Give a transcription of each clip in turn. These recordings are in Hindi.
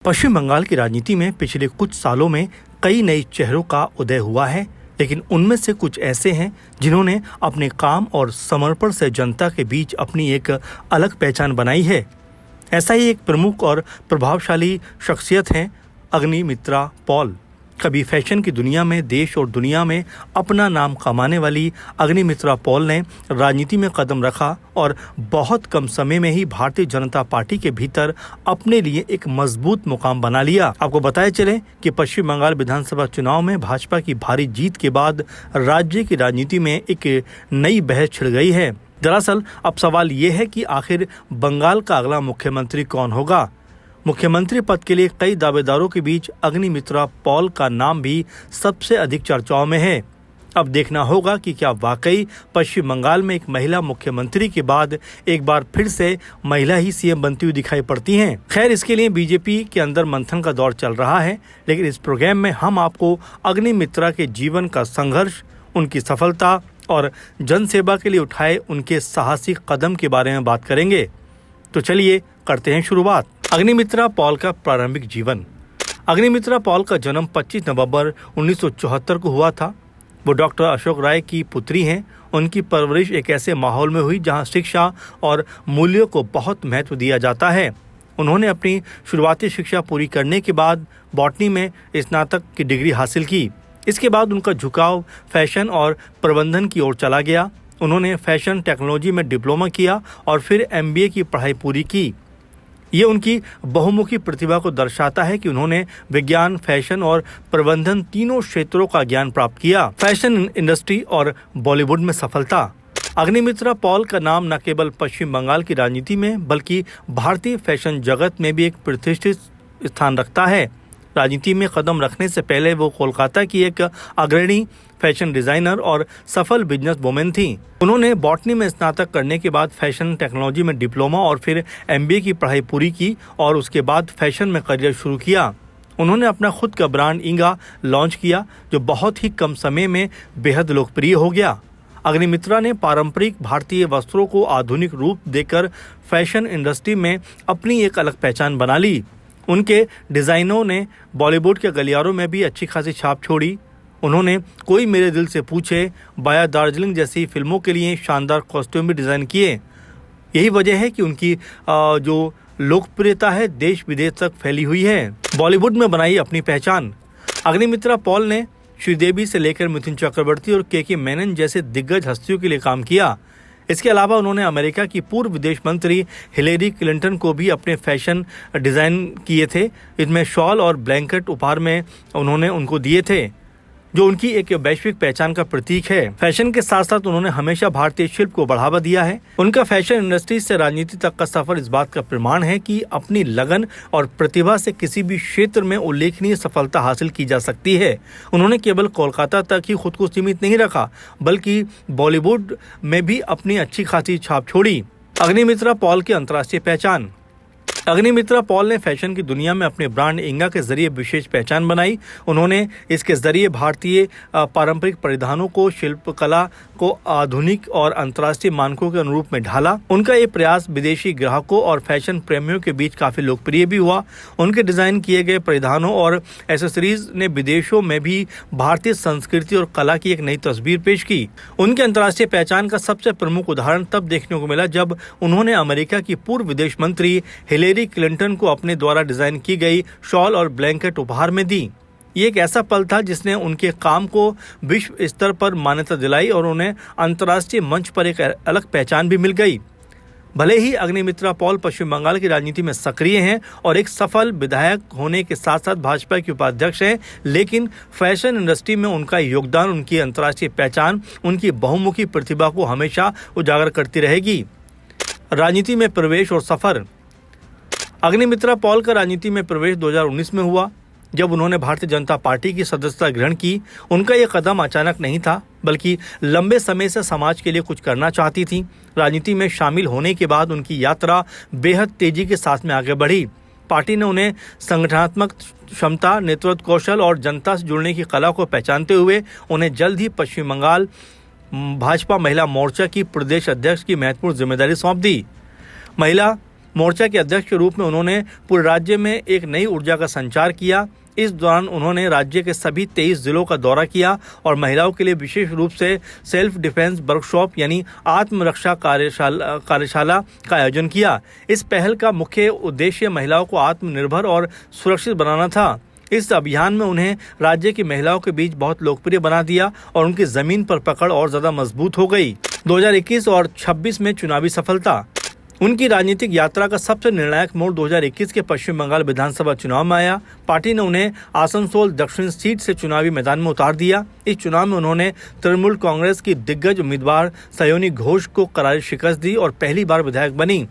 पश्चिम बंगाल की राजनीति में पिछले कुछ सालों में कई नए चेहरों का उदय हुआ है, लेकिन उनमें से कुछ ऐसे हैं जिन्होंने अपने काम और समर्पण से जनता के बीच अपनी एक अलग पहचान बनाई है। ऐसा ही एक प्रमुख और प्रभावशाली शख्सियत हैं अग्निमित्रा पॉल। कभी फैशन की दुनिया में देश और दुनिया में अपना नाम कमाने वाली अग्निमित्रा पॉल ने राजनीति में कदम रखा और बहुत कम समय में ही भारतीय जनता पार्टी के भीतर अपने लिए एक मजबूत मुकाम बना लिया। आपको बताया चले कि पश्चिम बंगाल विधानसभा चुनाव में भाजपा की भारी जीत के बाद राज्य की राजनीति में एक नई बहस छिड़ गई है। दरअसल अब सवाल ये है कि आखिर बंगाल का अगला मुख्यमंत्री कौन होगा। मुख्यमंत्री पद के लिए कई दावेदारों के बीच अग्निमित्रा पॉल का नाम भी सबसे अधिक चर्चाओं में है। अब देखना होगा कि क्या वाकई पश्चिम बंगाल में एक महिला मुख्यमंत्री के बाद एक बार फिर से महिला ही सीएम बनती हुई दिखाई पड़ती हैं। खैर, इसके लिए बीजेपी के अंदर मंथन का दौर चल रहा है, लेकिन इस प्रोग्राम में हम आपको अग्निमित्रा के जीवन का संघर्ष, उनकी सफलता और जनसेवा के लिए उठाए उनके साहसिक कदम के बारे में बात करेंगे। तो चलिए करते हैं शुरुआत। अग्निमित्रा पॉल का प्रारंभिक जीवन। अग्निमित्रा पॉल का जन्म 25 नवंबर 1974 को हुआ था। वो डॉक्टर अशोक राय की पुत्री हैं। उनकी परवरिश एक ऐसे माहौल में हुई जहां शिक्षा और मूल्यों को बहुत महत्व दिया जाता है। उन्होंने अपनी शुरुआती शिक्षा पूरी करने के बाद बॉटनी में स्नातक की डिग्री हासिल की। इसके बाद उनका झुकाव फैशन और प्रबंधन की ओर चला गया। उन्होंने फैशन टेक्नोलॉजी में डिप्लोमा किया और फिर MBA की पढ़ाई पूरी की। ये उनकी बहुमुखी प्रतिभा को दर्शाता है कि उन्होंने विज्ञान, फैशन और प्रबंधन तीनों क्षेत्रों का ज्ञान प्राप्त किया। फैशन इंडस्ट्री और बॉलीवुड में सफलता। अग्निमित्रा पॉल का नाम न केवल पश्चिम बंगाल की राजनीति में बल्कि भारतीय फैशन जगत में भी एक प्रतिष्ठित स्थान रखता है। राजनीति में कदम रखने से पहले वो कोलकाता की एक अग्रणी फैशन डिजाइनर और सफल बिजनेस वुमेन थी। उन्होंने बॉटनी में स्नातक करने के बाद फैशन टेक्नोलॉजी में डिप्लोमा और फिर MBA की पढ़ाई पूरी की और उसके बाद फैशन में करियर शुरू किया। उन्होंने अपना खुद का ब्रांड इंगा लॉन्च किया, जो बहुत ही कम समय में बेहद लोकप्रिय हो गया। अग्निमित्रा ने पारंपरिक भारतीय वस्त्रों को आधुनिक रूप देकर फैशन इंडस्ट्री में अपनी एक अलग पहचान बना ली। उनके डिज़ाइनों ने बॉलीवुड के गलियारों में भी अच्छी खासी छाप छोड़ी। उन्होंने कोई मेरे दिल से पूछे, बाया दार्जिलिंग जैसी फिल्मों के लिए शानदार कॉस्ट्यूम भी डिज़ाइन किए। यही वजह है कि उनकी जो लोकप्रियता है देश विदेश तक फैली हुई है। बॉलीवुड में बनाई अपनी पहचान। अग्निमित्रा पॉल ने श्रीदेवी से लेकर मिथुन चक्रवर्ती और के मेनन जैसे दिग्गज हस्तियों के लिए काम किया। इसके अलावा उन्होंने अमेरिका की पूर्व विदेश मंत्री हिलेरी क्लिंटन को भी अपने फैशन डिज़ाइन किए थे। इसमें शॉल और ब्लैंकेट उपहार में उन्होंने उनको दिए थे, जो उनकी एक वैश्विक पहचान का प्रतीक है। फैशन के साथ साथ उन्होंने हमेशा भारतीय शिल्प को बढ़ावा दिया है। उनका फैशन इंडस्ट्री से राजनीति तक का सफर इस बात का प्रमाण है कि अपनी लगन और प्रतिभा से किसी भी क्षेत्र में उल्लेखनीय सफलता हासिल की जा सकती है। उन्होंने केवल कोलकाता तक ही खुद को सीमित नहीं रखा, बल्कि बॉलीवुड में भी अपनी अच्छी खासी छाप छोड़ी। अग्निमित्रा पॉल की अंतर्राष्ट्रीय पहचान। अग्निमित्रा पॉल ने फैशन की दुनिया में अपने ब्रांड इंगा के जरिए विशेष पहचान बनाई। उन्होंने इसके जरिए भारतीय पारंपरिक परिधानों को, शिल्पकला को आधुनिक और अंतर्राष्ट्रीय मानकों के अनुरूप में ढाला। उनका ये प्रयास विदेशी ग्राहकों और फैशन प्रेमियों के बीच काफी लोकप्रिय भी हुआ। उनके डिजाइन किए गए परिधानों और एसेसरीज ने विदेशों में भी भारतीय संस्कृति और कला की एक नई तस्वीर पेश की। उनके अंतर्राष्ट्रीय पहचान का सबसे प्रमुख उदाहरण तब देखने को मिला जब उन्होंने अमेरिका की पूर्व विदेश मंत्री हिलेरी क्लिंटन को अपने द्वारा डिजाइन की गई शॉल और ब्लैंकेट उपहार में दी। ये एक ऐसा पल था जिसने उनके काम को विश्व स्तर पर मान्यता दिलाई और उन्हें अंतर्राष्ट्रीय मंच पर एक अलग पहचान भी मिल गई। भले ही अग्निमित्रा पॉल पश्चिम बंगाल की राजनीति में सक्रिय हैं और एक सफल विधायक होने के साथ साथ भाजपा के उपाध्यक्ष हैं, लेकिन फैशन इंडस्ट्री में उनका योगदान, उनकी अंतर्राष्ट्रीय पहचान, उनकी बहुमुखी प्रतिभा को हमेशा उजागर करती रहेगी। राजनीति में प्रवेश और सफर। अग्निमित्रा पॉल का राजनीति में प्रवेश 2019 में हुआ, जब उन्होंने भारतीय जनता पार्टी की सदस्यता ग्रहण की। उनका यह कदम अचानक नहीं था, बल्कि लंबे समय से समाज के लिए कुछ करना चाहती थी। राजनीति में शामिल होने के बाद उनकी यात्रा बेहद तेजी के साथ में आगे बढ़ी। पार्टी ने उन्हें संगठनात्मक क्षमता, नेतृत्व कौशल और जनता से जुड़ने की कला को पहचानते हुए उन्हें जल्द ही पश्चिम बंगाल भाजपा महिला मोर्चा की प्रदेश अध्यक्ष की महत्वपूर्ण जिम्मेदारी सौंप दी। महिला मोर्चा के अध्यक्ष के रूप में उन्होंने पूरे राज्य में एक नई ऊर्जा का संचार किया। इस दौरान उन्होंने राज्य के सभी 23 जिलों का दौरा किया और महिलाओं के लिए विशेष रूप से सेल्फ डिफेंस वर्कशॉप यानी आत्मरक्षा कार्यशाला का आयोजन किया। इस पहल का मुख्य उद्देश्य महिलाओं को आत्मनिर्भर और सुरक्षित बनाना था। इस अभियान में उन्हें राज्य की महिलाओं के बीच बहुत लोकप्रिय बना दिया और उनकी जमीन पर पकड़ और ज्यादा मजबूत हो गई। 2021 और 26 में चुनावी सफलता। उनकी राजनीतिक यात्रा का सबसे निर्णायक मोड़ 2021 के पश्चिम बंगाल विधानसभा चुनाव में आया। पार्टी ने उन्हें आसनसोल दक्षिण सीट से चुनावी मैदान में उतार दिया। इस चुनाव में उन्होंने तृणमूल कांग्रेस की दिग्गज उम्मीदवार सयोनी घोष को करारी शिकस्त दी और पहली बार विधायक बनी।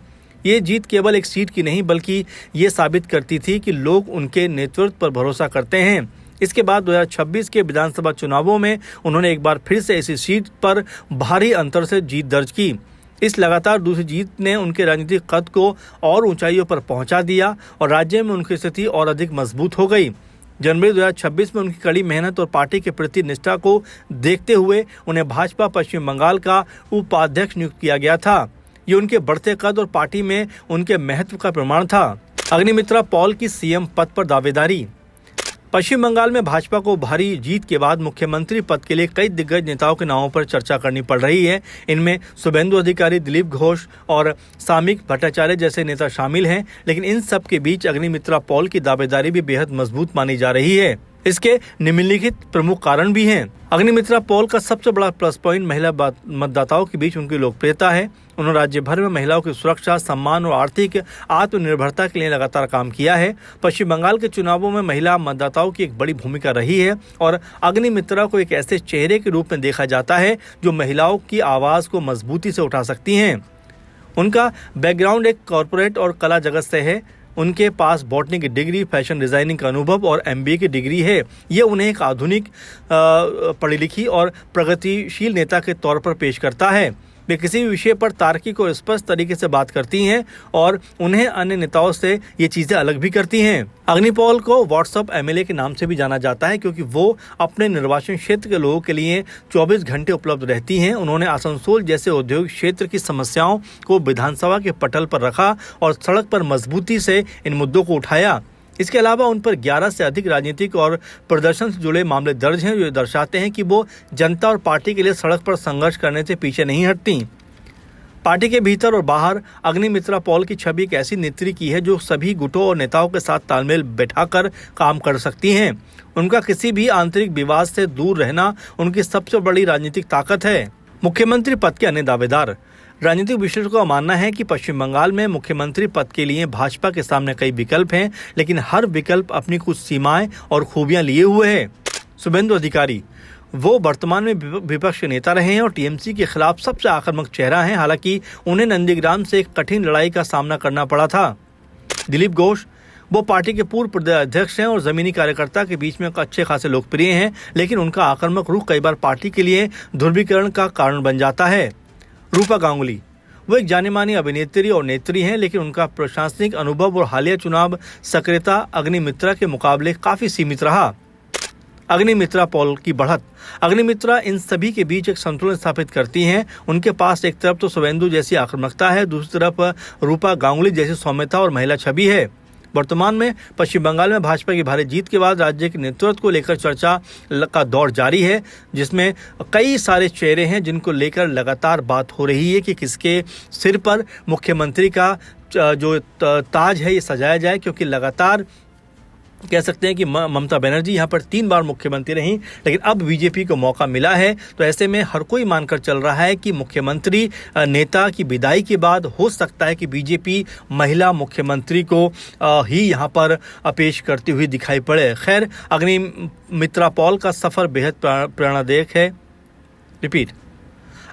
ये जीत केवल एक सीट की नहीं बल्कि ये साबित करती थी कि लोग उनके नेतृत्व पर भरोसा करते हैं। इसके बाद 2026 के विधानसभा चुनावों में उन्होंने एक बार फिर से इसी सीट पर भारी अंतर से जीत दर्ज की। इस लगातार दूसरी जीत ने उनके राजनीतिक कद को और ऊंचाइयों पर पहुंचा दिया और राज्य में उनकी स्थिति और अधिक मजबूत हो गई। जनवरी 2026 में उनकी कड़ी मेहनत और पार्टी के प्रति निष्ठा को देखते हुए उन्हें भाजपा पश्चिम बंगाल का उपाध्यक्ष नियुक्त किया गया था। ये उनके बढ़ते कद और पार्टी में उनके महत्व का प्रमाण था। अग्निमित्रा पॉल की सीएम पद पर दावेदारी। पश्चिम बंगाल में भाजपा को भारी जीत के बाद मुख्यमंत्री पद के लिए कई दिग्गज नेताओं के नामों पर चर्चा करनी पड़ रही है। इनमें शुभेंदु अधिकारी, दिलीप घोष और सामिक भट्टाचार्य जैसे नेता शामिल हैं। लेकिन इन सब के बीच अग्निमित्रा पॉल की दावेदारी भी बेहद मजबूत मानी जा रही है। इसके निम्नलिखित प्रमुख कारण भी हैं। अग्निमित्रा पॉल का सबसे बड़ा प्लस पॉइंट महिला मतदाताओं के बीच उनकी लोकप्रियता है। उन्होंने राज्य भर में महिलाओं की सुरक्षा, सम्मान और आर्थिक आत्मनिर्भरता के लिए लगातार काम किया है। पश्चिम बंगाल के चुनावों में महिला मतदाताओं की एक बड़ी भूमिका रही है और अग्निमित्रा को एक ऐसे चेहरे के रूप में देखा जाता है जो महिलाओं की आवाज को मजबूती से उठा सकती हैं। उनका बैकग्राउंड एक कॉरपोरेट और कला जगत से है। उनके पास बॉटनी की डिग्री, फैशन डिजाइनिंग का अनुभव और MBA की डिग्री है। ये उन्हें एक आधुनिक पढ़ी लिखी और प्रगतिशील नेता के तौर पर पेश करता है। वे किसी भी विषय पर तार्किक और स्पष्ट तरीके से बात करती हैं और उन्हें अन्य नेताओं से ये चीजें अलग भी करती हैं। अग्नि पॉल को व्हाट्सएप MLA के नाम से भी जाना जाता है क्योंकि वो अपने निर्वाचन क्षेत्र के लोगों के लिए 24 घंटे उपलब्ध रहती हैं। उन्होंने आसनसोल जैसे औद्योगिक क्षेत्र की समस्याओं को विधानसभा के पटल पर रखा और सड़क पर मजबूती से इन मुद्दों को उठाया। इसके अलावा उन पर 11 से अधिक राजनीतिक और प्रदर्शन से जुड़े मामले दर्ज हैं जो दर्शाते हैं कि वो जनता और पार्टी के लिए सड़क पर संघर्ष करने से पीछे नहीं हटती। पार्टी के भीतर और बाहर अग्निमित्रा पॉल की छवि एक ऐसी नेत्री की है जो सभी गुटों और नेताओं के साथ तालमेल बैठाकर काम कर सकती हैं। उनका किसी भी आंतरिक विवाद से दूर रहना उनकी सबसे बड़ी राजनीतिक ताकत है। मुख्यमंत्री पद के अन्य दावेदार। राजनीतिक विश्लेषकों का मानना है कि पश्चिम बंगाल में मुख्यमंत्री पद के लिए भाजपा के सामने कई विकल्प हैं, लेकिन हर विकल्प अपनी कुछ सीमाएं और खूबियां लिए हुए है। शुभेंदु अधिकारी, वो वर्तमान में विपक्ष के नेता रहे हैं और TMC के खिलाफ सबसे आक्रामक चेहरा हैं। हालांकि उन्हें नंदीग्राम से एक कठिन लड़ाई का सामना करना पड़ा था। दिलीप घोष, वो पार्टी के पूर्व प्रदेश अध्यक्ष हैं और जमीनी कार्यकर्ता के बीच में अच्छे खासे लोकप्रिय हैं, लेकिन उनका आक्रामक रुख कई बार पार्टी के लिए ध्रुवीकरण का कारण बन जाता है। रूपा गांगुली, वो एक जानी मानी अभिनेत्री और नेत्री हैं, लेकिन उनका प्रशासनिक अनुभव और हालिया चुनाव सक्रियता अग्निमित्रा के मुकाबले काफी सीमित रहा। अग्निमित्रा पॉल की बढ़त। अग्निमित्रा इन सभी के बीच एक संतुलन स्थापित करती हैं। उनके पास एक तरफ तो शुभेंदु जैसी आक्रामकता है, दूसरी तरफ रूपा गांगुली जैसी सौम्यता और महिला छवि है। वर्तमान में पश्चिम बंगाल में भाजपा की भारी जीत के बाद राज्य के नेतृत्व को लेकर चर्चा का दौर जारी है, जिसमें कई सारे चेहरे हैं जिनको लेकर लगातार बात हो रही है कि किसके सिर पर मुख्यमंत्री का जो ताज है ये सजाया जाए, क्योंकि लगातार कह सकते हैं कि ममता बनर्जी यहाँ पर 3 बार मुख्यमंत्री रहीं, लेकिन अब बीजेपी को मौका मिला है। तो ऐसे में हर कोई मानकर चल रहा है कि मुख्यमंत्री नेता की विदाई के बाद हो सकता है कि बीजेपी महिला मुख्यमंत्री को ही यहाँ पर पेश करती हुई दिखाई पड़े। खैर, अग्निमित्रा पॉल का सफ़र बेहद प्रेरणादायक है।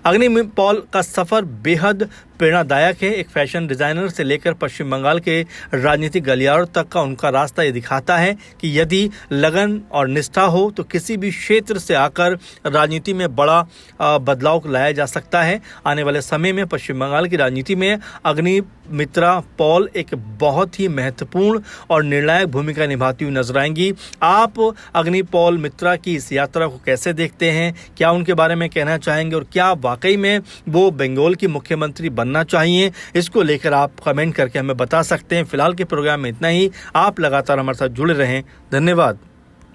अग्निमित्रा का सफ़र बेहद प्रेरणादायक है। एक फैशन डिजाइनर से लेकर पश्चिम बंगाल के राजनीतिक गलियारों तक का उनका रास्ता ये दिखाता है कि यदि लगन और निष्ठा हो तो किसी भी क्षेत्र से आकर राजनीति में बड़ा बदलाव लाया जा सकता है। आने वाले समय में पश्चिम बंगाल की राजनीति में अग्निमित्रा पॉल एक बहुत ही महत्वपूर्ण और निर्णायक भूमिका निभाती हुई नजर आएंगी। आप अग्निपॉल मित्रा की इस यात्रा को कैसे देखते हैं? क्या उनके बारे में कहना चाहेंगे और क्या वाकई में वो बंगाल की मुख्यमंत्री बनना चाहिए, इसको लेकर आप कमेंट करके हमें बता सकते हैं। फिलहाल के प्रोग्राम में इतना ही। आप लगातार हमारे साथ जुड़े रहें। धन्यवाद।